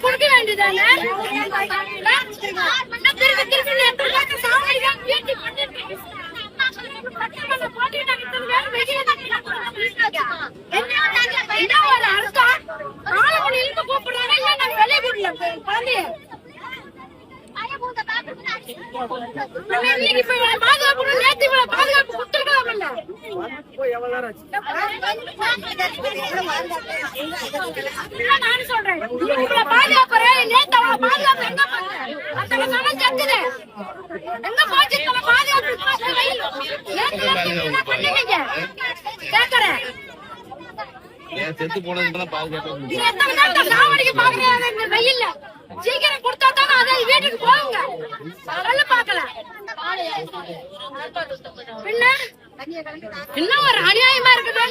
கொடுக்க வேண்டியதானே நான் சொல்றேன் பாதுகாப்பு நேத்து பாதுகாப்பு எங்க எங்க போச்சு பாதுகாப்பு கேக்குறேன் செத்து போனதுக்கு பாதுகாப்பு வெயில்ல சீக்கிரம் கொடுத்தா தானே அதை வீட்டுக்கு போகுங்க சொல்ல பாக்கல இன்னும் ஒரு அநியாயமா இருக்குது.